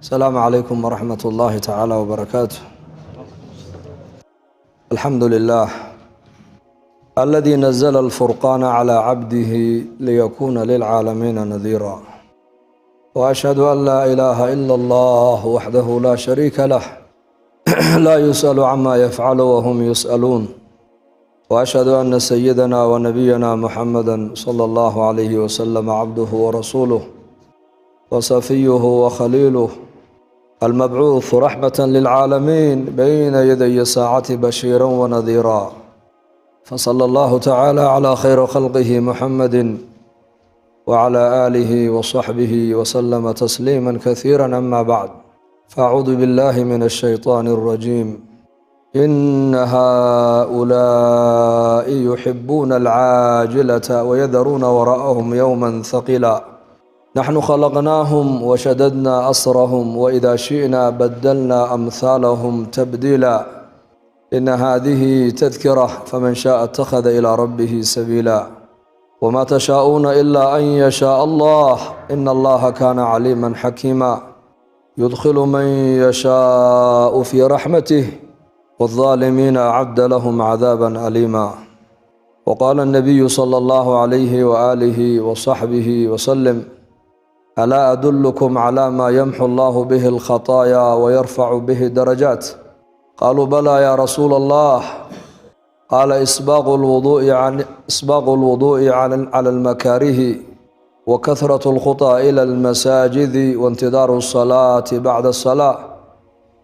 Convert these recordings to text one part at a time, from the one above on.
السلام عليكم ورحمة الله تعالى وبركاته. الحمد لله الذي نزل الفرقان على عبده ليكون للعالمين نذيرا، وأشهد أن لا إله إلا الله وحده لا شريك له لا يسأل عما يفعل وهم يسألون، وأشهد أن سيدنا ونبينا محمدا صلى الله عليه وسلم عبده ورسوله وصفيه وخليله المبعوث رحمة للعالمين بين يدي الساعة بشيرا ونذيرا، فصلى الله تعالى على خير خلقه محمد وعلى آله وصحبه وسلم تسليما كثيرا. أما بعد، فأعوذ بالله من الشيطان الرجيم. إن هؤلاء يحبون العاجلة ويذرون وراءهم يوما ثقيلا، نحن خلقناهم وشددنا أسرهم وإذا شئنا بدلنا أمثالهم تبديلا، إن هذه تذكرة فمن شاء اتخذ إلى ربه سبيلا، وما تشاءون إلا أن يشاء الله إن الله كان عليما حكيما، يدخل من يشاء في رحمته والظالمين أعد لهم عذابا أليما. وقال النبي صلى الله عليه وآله وصحبه وسلم: ألا أدلكم على ما يمحو الله به الخطايا ويرفع به درجات؟ قالوا: بلى يا رسول الله. قال: إسباغ الوضوء على المكاره، وكثرة الخطى إلى المساجد، وانتظار الصلاة بعد الصلاة،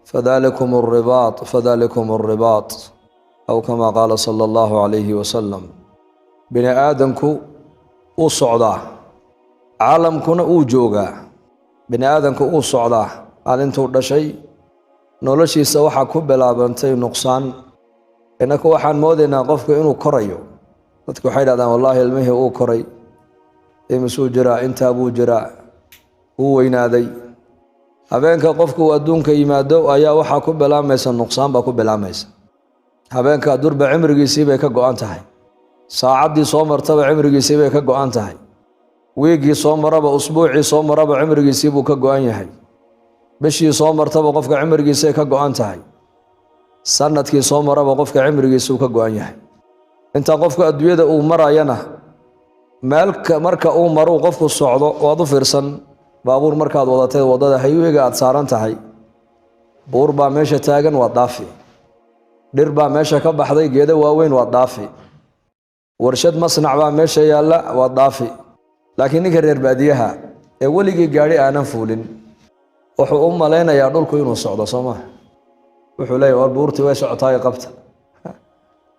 فذلكم الرباط أو كما قال صلى الله عليه وسلم. بني آدمku uu socdaa, caalamkuna uu joogaa. bini aadamku uu socdaa, maalintuu dhashay noloshiisa waxaa ku bilaabantay nuqsaan. innaka waxaan moodaynaa qofku inuu korayo. dadku waxay dhahdaan wallaahi ilmihii uu koray, imisuu jiraa, intaa buu jiraa, uu weynaaday. habeenka qofku uu adduunka yimaado ayaa waxaa ku bilaamaysa nuqsaan baa ku bilaamaysa. habeenka durba cimrigiisii bay ka go-an tahay, saacaddii soo martaba cimrigiisii bay ka go-an tahay, wiigii soo maraba, usbuucii soo maraba cimrigiisii buu ka go-an yahay, bishii soo martaba qofka cimrigiisay ka go-an tahay, sanadkii soo maraba qofka cimrigiisuu ka go-an yahay. intaa qofka adduunyada uu marayana, marka uu maruu qofku socdo, waad u fiirsan. baabuur markaad wadatay waddada hayweyga aad saaran tahay, buur baa meesha taagan, waad dhaafi. dhir baa meesha ka baxday, geedo waaweyn, waad dhaafi. warshad masnac baa meesha yaalla, waad dhaafi. laakiin ninka reer baadiyaha ee weligii gaadhi aanan fuulin wuxuu u malaynayaa dhulku inuu socdo, soo maha. wuxuu leeyahy war buurtii way socotaayo qabta,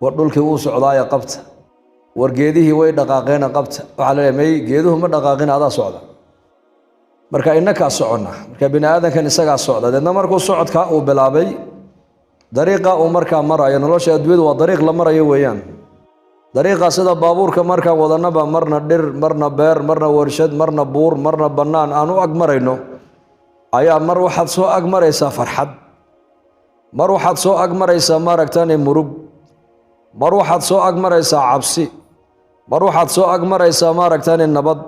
war dhulkii wuu socdaayo qabta, war geedihii way dhaqaaqeena qabta. waxaa la leeyahay may geeduhu ma dhaqaaqin, adaa socda. marka innakaa soconna. marka bini aadankan isagaa socda. deedna markuu socodkaa uu bilaabay, dariiqa uu markaa marayo, nolosha adduunyadu waa dariiq la marayo weeyaan. dariiqaa sida baabuurka markaan wadanaba marna dhir, marna beer, marna warshad, marna buur, marna bannaan aan u ag marayno, ayaa mar waxaad soo ag maraysaa farxad, mar waxaad soo ag maraysaa maaragtane murug, mar waxaad soo ag maraysaa cabsi, mar waxaad soo ag maraysaa maaragtane nabad,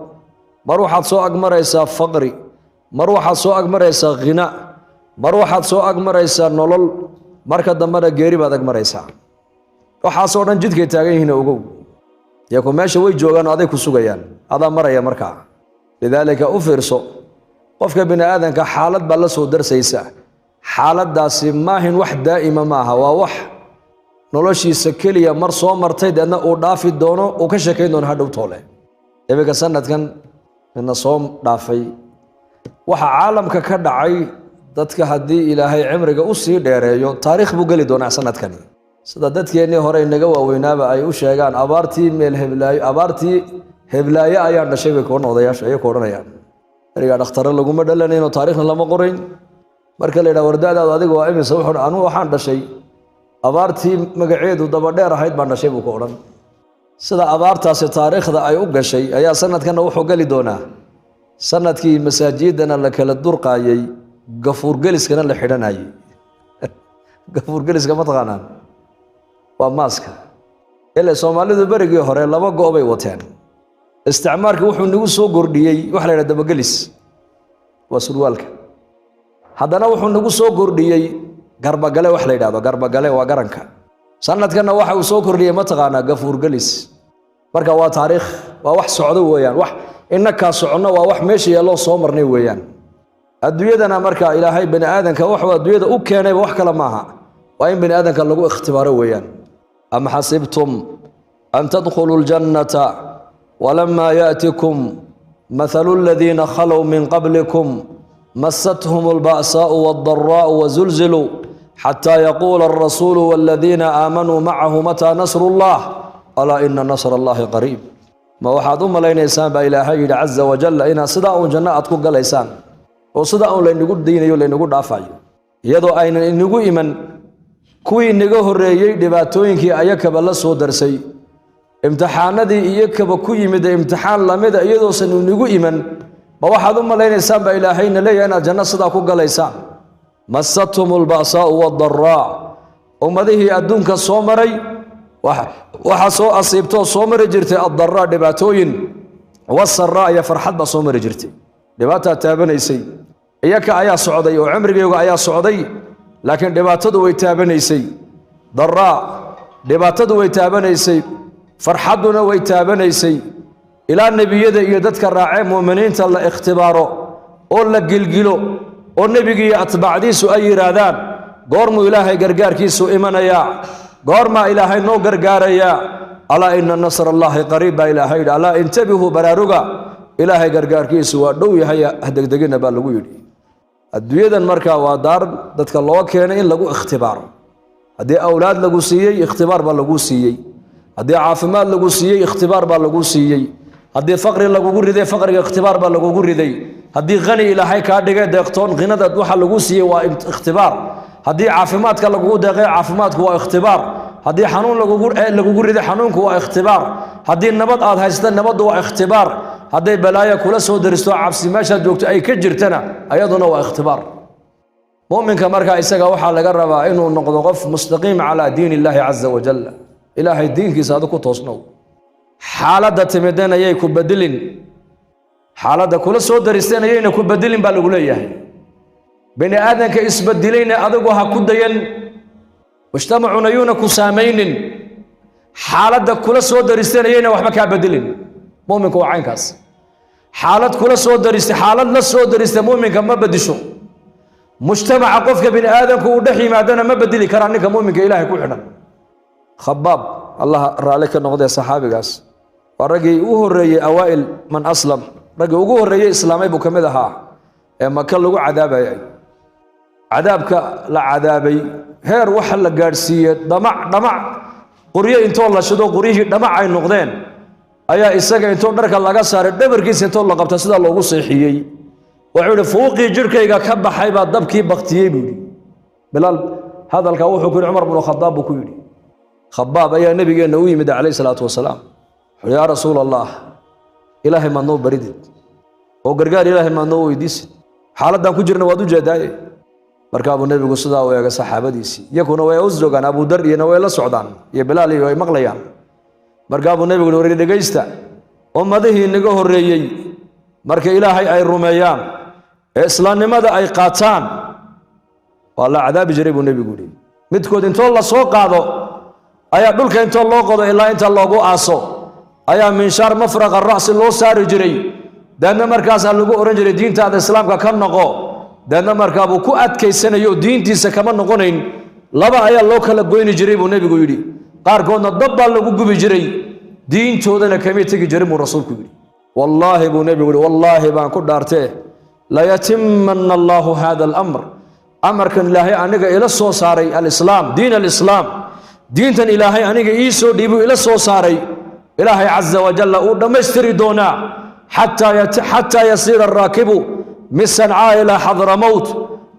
mar waxaad soo ag maraysaa faqri, mar waxaad soo ag maraysaa khina, mar waxaad soo ag maraysaa nolol, marka dambena geeri baad ag maraysaa. waxaasoo dhan jidkay taagan yihiin ogow. iyaku meesha way joogaan oo aday ku sugayaan, adaa maraya markaa. lidaalika u fiirso, qofka bini aadanka xaalad baa la soo darsaysa. xaaladdaasi maahin wax daa'ima maaha, waa wax noloshiisa keliya mar soo martay, deedna uu dhaafi doono, uu ka sheekayn doono hadhow toole. iminka sanadkan ina soo dhaafay, waxa caalamka ka dhacay, dadka haddii ilaahay cimriga u sii dheereeyo taariikh buu geli doonaa sanadkani. sida dadkeennii hore inaga waaweynaaba ay u sheegaan, abaartii heblaayo ayaan dhashay bay koodhan odayaasha, ayay ku odhanayaan. erigaa dhakhtare laguma dhalanayn oo taariikhna lama qorayn. marka la yidhaha wardaadaadu adiga waa imise, wuxuu anugu waxaan dhashay abaartii magaceedu dabadheer ahayd baan dhashay buu ku odhan. sida abaartaasi taariikhda ay u gashay ayaa sanadkanna wuxuu geli doonaa sanadkii masaajidana la kala durqaayey, gafuurgeliskana la xidhanayey. gafuurgeliska ma taqaanaan? waa maaska. ilaa Soomaalidu barigii hore laba goob ay wateen. isticmaalku wuxuu nagu soo gordhiyay wax la yiraahdo dabagelis waa surwaalka. haddana wuxuu nagu soo kordhiyey garbagale wax la yidhahdo garbagale waa garanka sanadkana waxa uu soo kordhiyey mataqaanaa gafuur gelis marka waa taariikh waa wax socdo weeyaan wax innaka socono waa wax meesha yeelo soo marnay weeyaan adduunyadana marka ilaahay bani aadanka wax adduunyada u keenay wax kala maaha waa in bani aadanka lagu ikhtibaaro weeyaan am hasibtum an tadkhulul jannata walamma ya'tikum mathalul ladina khalaw min qablikum مستهم البأساء والضراء وزلزلوا حتى يقول الرسول والذين آمنوا معه متى نصر الله ألا إن نصر الله قريب ما واحد لين إنسان بإلهي عز وجل إن صداء جنة أتكون قال إنسان وصداء لين يقول دين لين يقول دافع يدو أين إن يقول إيمان كوي نجوه الرئي دباتوين كي أيك بالله صدر سي امتحان دي أيك بكوي مد امتحان لمد يدو سن يقول إيمان ما واحد لين إنسان بإلهي لي أنا جنة صداء قال إنسان مستهم البأساء والضراء ومذه أدونك الصومري وحصو أصيبتو صومري جرتي الضراء دباتوين والسراء يا فرحت بصومري جرتي دباتا تابني سي إياك أيا سعودي وعمري يوغا أيا سعودي لكن دباتدو ويتابني سي ضراء دباتدو ويتابني سي فرحتنا ويتابني سي إلى النبي يدتك الراعي مؤمنين تلا اختباره أولا قلقلو والنبي أتبع ديسو أي رادان قرمو إلهي قرقار كيسو إيمانيا قرما إلهي نو قرقاريا ألا إن النصر الله قريب إلهي ألا انتبهوا براروغا إلهي قرقار كيسو ودوي هيا هدك دقينا بالغويري الدويدا المركا ودار دتك الله كينا إن لغو اختبار هدي أولاد لغو سيي اختبار بالغو سيي هدي عافمال لغو سيي اختبار بالغو سيي هدي فقر لغو قردي فقر اختبار بالغو قردي هدي غني إلهي كادقى ديقتون غنى دوحا لغو سيي واختبار هدي عافماتك لغو دقى عافماتك واختبار هدي حنون لغو قردي حنونك واختبار هدي النبض آد هايستا النبض واختبار هدي بلايا كل سو درستو عبسي ماشا جوكتو أي كجرتنا أيضنا واختبار مؤمن كمركا إساقا وحا لقربا إنه نقض مستقيم على دين الله عز وجل إلهي الدين كي صادقو توصنو حالة تمدين أيكو بدلين حالة كل سو درستين أيكو بدلين بالغوليه بني آدم كإسبدلين أدقوها كدين واجتمعوا نيونك سامين حالة كل سو درستين أينا وحبكا بدلين مؤمن كو عينكاس حالة كل سو درست حالة لا سو درست مؤمن كما بدشو مجتمع قفك بني آدم كو دحي ما دنا ما بدلي كرانك مؤمن كإلهي كو حنا خباب الله رالك النقضي صحابي قاس ورقي وهري أوائل من أسلم رقي وهري إسلامي بو كمدها ما كان لغو عذابي عذابك لا عذابي هير وحل قارسية دمع قرية انتو الله شدو قريه دمع عين نقدين أيا إساقا انتو درك الله صار الدبر كيس انتو الله قبتا سيدا الله صيحيي وعود فوقي جركيغا كبا حيبا دبكي بغتيي بولي بلال هذا الكاوحو كن عمر بن الخطاب بكويلي خباب أيا نبي نوي مدى عليه الصلاة والسلام يا رسول الله إلهي ما نو بريدت وقرقار إلهي ما نو يديسد حالدان كجرنا وادو جداي markaabuu nabigu sidaa u eegay saxaabadiisii yakuna way usdogan Abu Dar iyo way la socdaan iyo Bilaal iyo ay maqlayaan markaabuu nabigu wareey dhageysta ummadihii naga horeeyay marka Ilaahay ay rumeeyaan ee islaamnimada ay qaataan wala cadaab jiray buu nabigu yiri midkood intoo la soo qaado ayaa dhulka intoo loo qodo ilaa inta loogu aaso ayaa minshaar mafraq ar-ra's loo saari jiray dadna markaas lagu oran jiray diinta islaamka ka noqo dadna markaabuu ku adkaysanayo diintiisa kama noqonayn laba ayaa loo kala goyni jiray buu nabigu yiri qaar koodna dab baa lagu gubi jiray diintoodana kama tagi jiray buu rasuulku yiri wallahi buu nabigu yiri wallahi baan ku dhaartay la yatimmanna Allahu hada al-amr amarkan ilaahay aniga ila soo saaray al-islam diin al-islam diintan ilaahay aniga ii soo dhiibo ila soo saaray ilaahay azza wa jalla uu dhameystiri doona hatta yasira ar-rakibu من صنعاء إلى حضرموت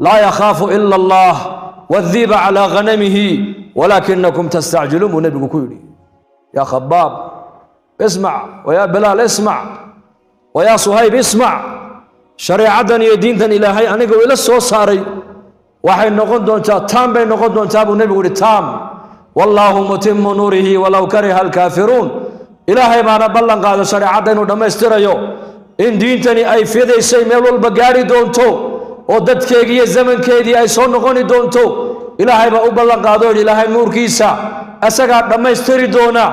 لا يخاف إلا الله والذيب على غنمه ولكنكم تستعجلون ونبي كويلي يا خباب اسمع ويا بلال اسمع ويا صهيب اسمع شريعة يدين إلهي أنا قول إلى الصوصاري وحي نقود دون تام بين نقود دون تاب ونبي قول تام والله متم نوره ولو كره الكافرون إلهي ما نبلغ هذا شريعة ودم استريو إن دينتني أي في ذي شيء ملول بجاري دونتو وددكيغي زمن كيدي أي سون نقوني دونتو إلهي با أبلغ قادون إلهي نور كيسا أساقا لما يستري دونا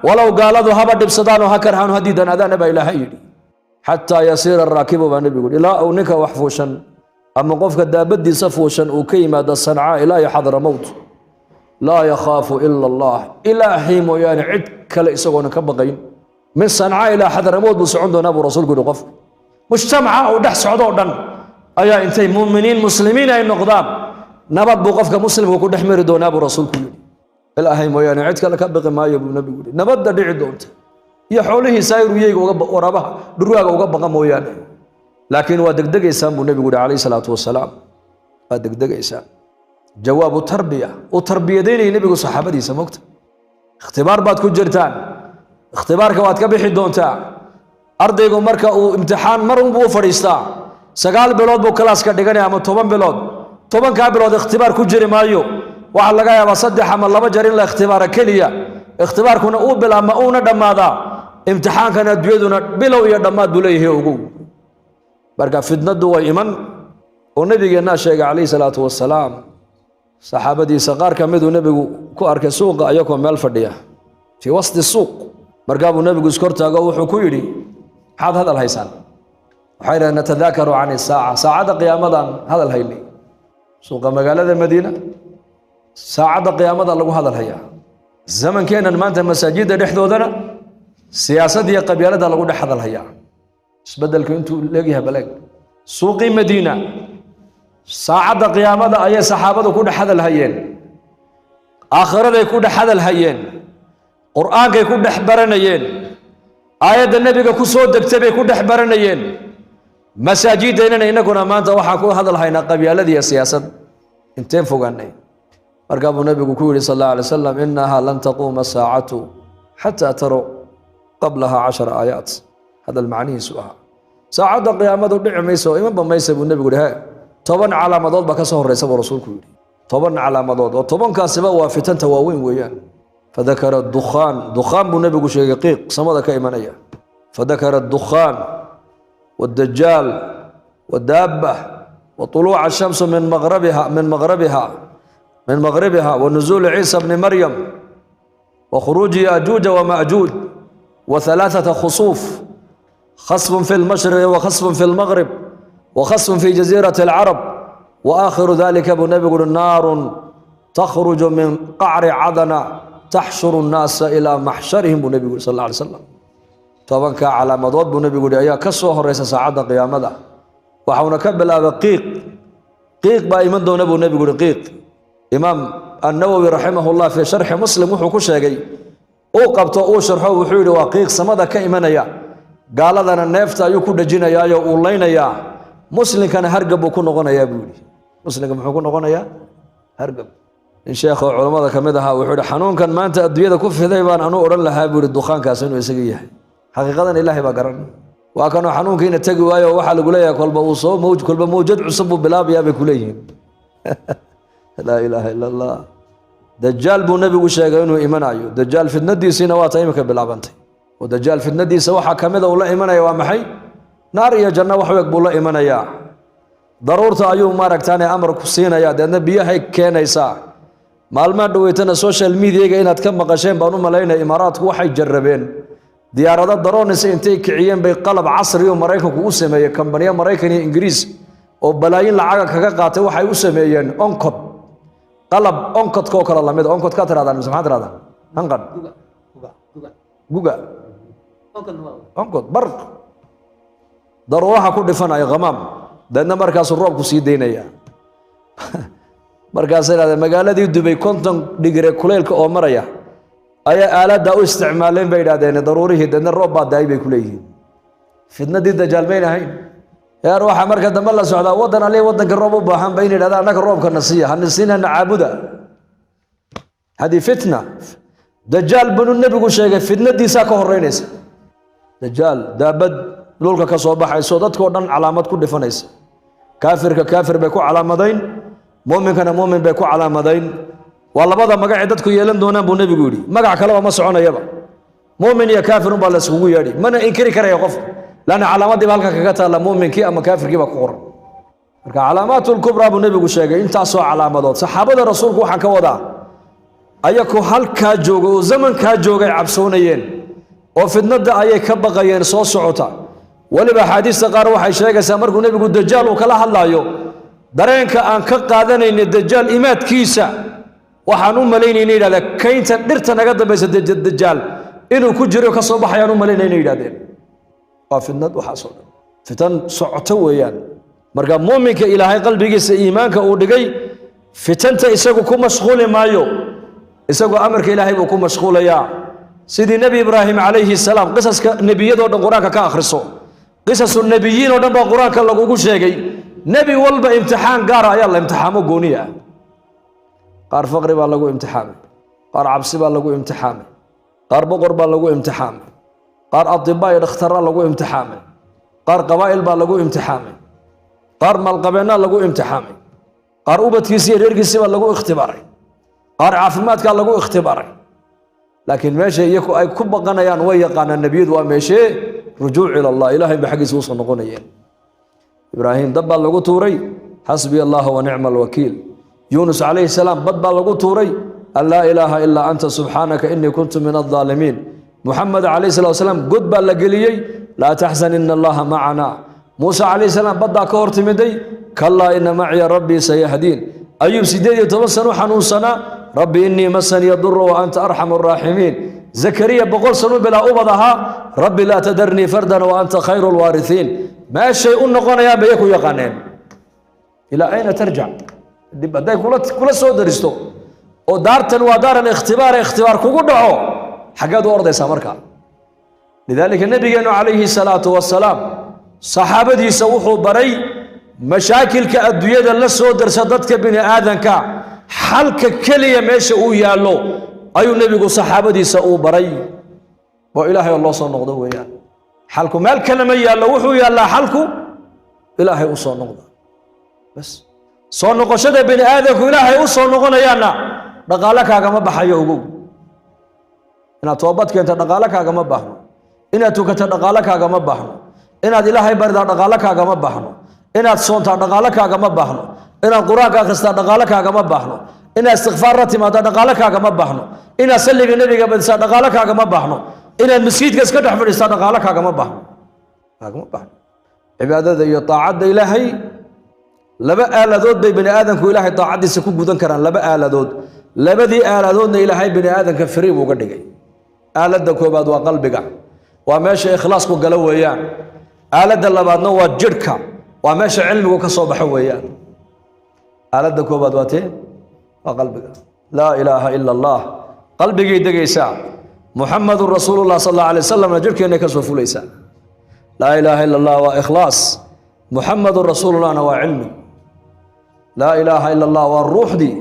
ولو قالوا هبا دبسدان وهكر هانو هديدا هذا نبا إلهي حتى يصير الراكب والنبي يقول لا أونك وحفوشا أما قفك دابدي صفوشا وكيما دا صنعاء إلهي حضر موت لا يخاف إلا الله إلهي مويان عد كلا إساقونا كبغين من صنعاء إلى حضر موت بسعون دون أبو رسول قلوا قف مجتمعة ودح سعودو دن أيا انتي مؤمنين مسلمين أي النقضام نبات بوقفك مسلم وكل حمير دون أبو رسول كله الهي مويان عد كلا كبغي ما يبو نبي يقول نبات دعي دونت يا حوله ساير ويجي ورابها دروها وقبها مويان لكن ودقدق إسام النبي يقول عليه الصلاة والسلام ودقدق إسام جواب التربية وتربية ديني النبي يقول صحابتي سموكت اختبار بعد كجرتان اختبار كوات كبيح دونتا أرضي يقول مركا وامتحان مرون بو فريستا سقال بلود بو كلاس كدقاني أما طبان بلود طبان كابلود اختبار كجري مايو وعلى لقايا بصدح أما الله بجرين لاختبار كليا اختبار كنا أوبل أما أونا دمادا امتحان كان دويدنا بلو يا دماد بليه وقو بركا فتنة دو إيمان ونبي جنا شيخ عليه الصلاة والسلام صحابتي صغار كمدو نبي كوارك سوق أيكم مال فردية في وسط السوق بركا أبو نبي سكرت أقوى حكويري هذا الهيسان وحين نتذاكر عن الساعة ساعة قيامة هذا الهيلي سوق مقالة المدينة ساعة قيامة الله هذا الهيا الزمن كان ما أنت مساجد نحذو ذنا سياسة دي قبيلة ده لقول حذا الهيا بدل كنتوا لاقيها بلاك سوق مدينة ساعة قيامة أي صحابة كون حذا الهيين آخرة يكون حذا الهيين قرآن يكون حبرنيين آية النبي كسود كتاب يكون حبرنيين مساجد هنا إنكم ما أنت وحكوا هذا الهينا قبيلة دي سياسة انتين فوقاني أرقام النبي كوري صلى الله عليه وسلم إنها لن تقوم الساعة حتى تروا قبلها 10 آيات هذا المعني سؤال ساعة قيامة دعم يسوع إمام بميسب النبي يقول هاي طبعا على مضض بكسر رسول رسولك طبعا على مضض وطبعا كاسبة وفتن تواوين ويان فذكر الدخان دخان بالنبي يقول شقيق صمد كإيمانية فذكر الدخان والدجال والدابة وطلوع الشمس من مغربها ونزول عيسى بن مريم وخروج يأجوج ومأجوج وثلاثة خصوف خصف في المشرق وخصف في المغرب وخصف في جزيرة العرب وآخر ذلك أبو النبي يقول نار تخرج من قعر عدن تحشر الناس إلى محشرهم النبي صلى الله عليه وسلم طبعا كعلى مضاد النبي يقول يا كسوه الرئيس سعادة قيامة وحونا كبل قيق بايمن دون أبو النبي يقول قيق إمام النووي رحمه الله في شرح مسلم وحو كشاقي أو قبطه أو شرحه وحيد وقيق سمد كإيمانيا قال لنا النفط يكون دجينا يا أولينا يا مسلم كان هرقب وكون غنى يا بولي مسلم كان يكون غنى يا هرقب إن شيخ علماء كمدها وحيد حنون كان ما أنت أدوية كف ذيبان أنو أرن لها بولي الدخان كاسين ويسقيه حقيقة إلهي بقرن وكانوا حنون كين تجوا يا وحل قليا كل بوصو كل بموجد عصب بلاب يا بكليهم لا إله إلا الله دجال بو نبي وشاقينه إيمان أيو دجال في الندي سنوات أيمك بالعبنتي ودجال في الندي سوحا كمذا ولا إيمان أيو ومحي نار يا جنة وحوك بولا إيمان أيا ضرورة أيو مارك تاني أمرك سينا يا ده النبي هيك كان يسا معلومات دويتنا السوشيال ميديا جاينا تكم قشين بانو ملايين إمارات وحي جربين ديارات درون سنتي كعيان بقلب عصري ومرايكو وسمية كمبانيا مرايكني إنجليز وبلايين لعاقة كقاطع وحي وسميين أنقض قلب أنقض كوكر الله ميد أنقض كاتر هذا المسمحات هذا أنقض جوجا أنقض برق ضروها كل فنا يا غمام ده إن مركز الرب كسيدين يا مركز هذا مقالة دي دبي كنتم دقري كليل كأمريا أي آلات ده استعمالين بين هذين ضروري هذا إن الرب بعد دايب كليه في الندي الدجال بين هاي يا روح مركز دم الله سعدا ودنا عليه ودنا الرب بحام بين هذا أنك الرب كنسيه هنسينا نعبده هذه فتنة دجال بنو النبي يقول شيء في الندي ساكه الرئيس دجال ده بد لولك كصوبة حيصودت كودن علامات كل فنيس كافر ككافر بيكو علامتين مؤمن كان مؤمن بيكو علامتين والله بعض ما قاعدتك يلين دونا بني بيقولي ما قاعد كلام ما سعونا يبا مؤمن يا كافر بالله سوي يدي من إنكري كره يقف لأن علامات دي بالك كقطع لا مؤمن كي أما كافر كي بقور marka calaamaatu lkubraa buu nebigu sheegay intaasoo calaamadood saxaabada rasuulku waxaan ka wadaa ayakoo halkaa jooga oo zamankaa joogay cabsoonayeen oo fitnada ayay ka baqayeen soo socota waliba axaadiista qaar waxay sheegaysaa markuu nebigu dajaal uu kala hadlaayo dareenka aan ka qaadanayna dajaal imaadkiisa waxaan u malaynayna yidhahdaa kaynta dhirta naga dambaysa dajaal inuu ku jiro ka soo baxayaan u malaynayna yidhahdeen waa fitnad waxaasoo dhan fitan socoto weeyaan marka muuminka ilaahay qalbigiisa iimaanka uu dhigay fitanta isagu ku mashquuli maayo isagoo amarka ilaahay buu ku mashquulayaa sidii nebi ibraahim calayhi salaam qisaska nebiyadoo dhan qur-aanka ka akhriso qisasu nebiyiin oo dhan baa qur-aanka lagugu sheegay nebi walba imtixaan gaara ayaa la imtixaamo gooniya qaar faqri baa lagu imtixaamay qaar cabsi baa lagu imtixaamay qaar boqor baa lagu imtixaamay qaar adibaa iyo dhakhtarra lagu imtixaamay qaar qabaa'il baa lagu imtixaamay qaar maalqabeennaa lagu imtixaamay qaar ubadkiisi iyo reerkiisi baa lagu ikhtibaaray qaar caafimaadkaa lagu ikhtibaaray laakiin meesha iyaku ay ku baqanayaan way yaqaanaan nebiyadu waa meeshee rujuuc ila allah ilaahay ba xaggiisa usoo noqonayeen ibraahim dab baa lagu tuuray xasbiya allah wa nicma alwakiil yuunus calayhi salaam bad baa lagu tuuray an laa ilaaha ilaa anta subxaanaka inii kuntu min aldaalimiin muxamed calayhi salatu wasalaam god baa la geliyey laa taxzan ina allaha macana muuse calayhi salaam baddaa ka hor timiday kallaa ina maciya rabbii sayahdiin ayuub 18 sano xanuunsanaa rabbi inii masaniya duru wa anta arxamu araaximiin zakariya 100 sano bilaa ubad ahaa rabbi laa tadarnii fardan wa anta khayru lwaarihiin meeshay u noqonayaan bayay ku yaqaaneen ilaa ayna tarjac dib hadday kula soo daristo oo daartan waa daaran ikhtibaar kugu dhaco xaggeed u ordaysaa markaa lidaalika nebigeennu calayhi salaatu wasalaam saxaabadiisa wuxuu baray mashaakilka adduunyada la soo darsa dadka bini aadanka xalka keliya meesha uu yaallo ayuu nebigu saxaabadiisa uu baray oo ilaahay oo loo soo noqdo weeyaan xalku meel kale ma yaallo wuxuu yaallaa xalku ilaahay u soo noqda bas soo noqoshada bini aadanku ilaahay u soo noqonayaana dhaqaale kaagama baxayo ogow inaad toobad keento dhaqaale kaagama baahno inaad tukato dhaqaale kaagama baahno inaad ilaahay baridaa dhaqaale kaagama baahno inaad soontaa dhaqaale kaagama baahno inaad qur-aanka akhristaa dhaqaale kaagama baahno inaad istikfaar la timaada dhaqaale kaagama baahno inaad salliga nebiga badisaa dhaqaale kaagama baahno inaad masjidka iska dhex fadhiistaa dhaqaale kaagama baahno cibaadada iyo taacadda ilaahay laba aaladood bay bini aadamku ilaahay taacadiisa ku gudan karaan laba aaladood labadii aaladoodna ilaahay bini aadamka firi buu uga dhigay aaladda koobaad waa qalbiga waa meesha ikhlaasku galo weeyaan aaladda labaadna waa jidhka waa meesha cilmigu ka soo baxo weeyaan aaladda koobaad waa tee waa qalbiga laa ilaaha ila allah qalbigay degaysaa muxamadun rasuulullah sal alla alay wasalamna jidhkeennay ka soo fulaysaa laa ilaaha ila allah waa ikhlaas muxamadun rasuulullahna waa cilmi laa ilaaha ila allah waa ruuxdii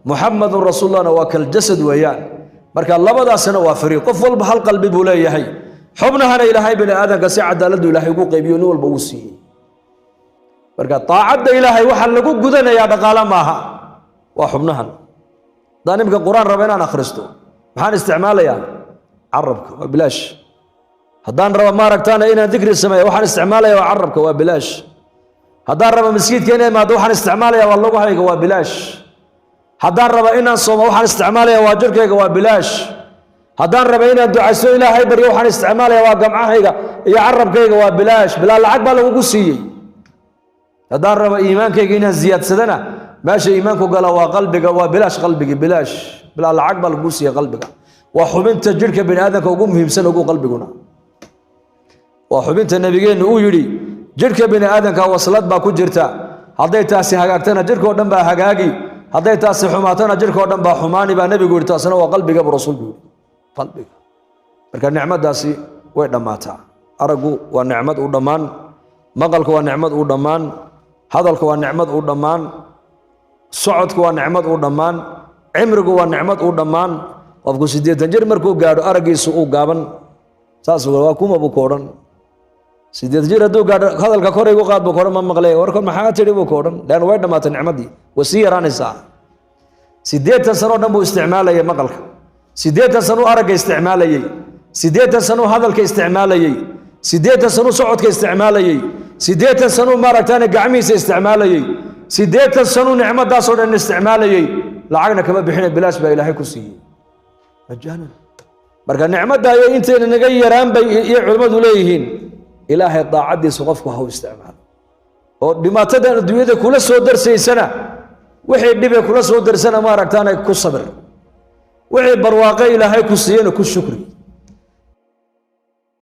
muxamadun rasuulullahna waa kaljasad weeyaan marka labadaasina waa fariiq qof walba hal qalbi buu leeyahay xubnahana ilaahay bini aadamka si cadaaladu ilaahay ugu qaybiyo nin walba uu siiyey marka taacadda ilaahay waxaa lagu gudanayaa dhaqaale maaha waa xubnahan haddaan imika qur-aan raba inaan akhristo maxaan isticmaalayaa carabka waa bilaash haddaan raba maaragtaana inaan dikri sameeya waxaan isticmaalayaa waa carabka waa bilaash haddaan raba masjidka inay imaado waxaan isticmaalayaa waa lugahayga waa bilaash haddaan raba inaan soomo waxaan isticmaalayaa waa jirkayga waa bilaash haddaan raba inaan ducaysto ilaahay baryo waxaan isticmaalayaa waa gamcahayga iyo carabkayga waa bilaash bilaa lacag baa lagugu siiyey haddaan raba iimaankayga inaan ziyaadsadana meesha iimaanku gala waa qalbiga waa bilaash qalbigii bilaash bilaa lacag baa lagugu siiyey qalbiga waa xubinta jidhka bini aadamka ugu muhiimsan ugu qalbiguna waa xubinta nabigeennu uu yidhi jidhka bini aadamka waslad baa ku jirta hadday taasi hagaagtana jidhkao dhan baa hagaagi hadday taasi xumaatana jidhkao dhan baa xumaani baa nebigu yidhi taasina waa qalbiga buu rasuulku yidhi qalbiga marka nicmadaasi way dhammaataa araggu waa nicmad u dhammaan maqalku waa nicmad u dhammaan hadalku waa nicmad u dhammaan socodku waa nicmad u dhammaan cimrigu waa nicmad u dhammaan qofku 80 jir markuu gaadho araggiisu uu gaaban saas waa kuma buu koodhan 80 jir hadduu gaadho hadalka koraygu qaad buu koodhan ma maqlay warkan maxaa tidhi buu koodhan laan way dhammaatay nicmadii wasii yaraanaysaa 80 sano dhan buu isticmaalayay maqalka 80 sano aragga isticmaalayay 80 sano hadalka isticmaalayay 80 sano socodka isticmaalayay sideetan sano maaragtaan gacmihiisa isticmaalayay sideetan sano nicmadaas oo dhan isticmaalayay lacagna kama bixinay bilaash baa ilaahay ku siiyey majaanan marka nicmada ay inteena naga yaraan bay iyo culimadu leeyihiin ilaahay daacadiisa qofku ha u isticmaalo oo dhimaatada adduunyada kula soo darsaysana wixii dhibe kula soo darsana maaragtaan ku sabir wixii barwaaqay ilaahay ku siiyana ku shukri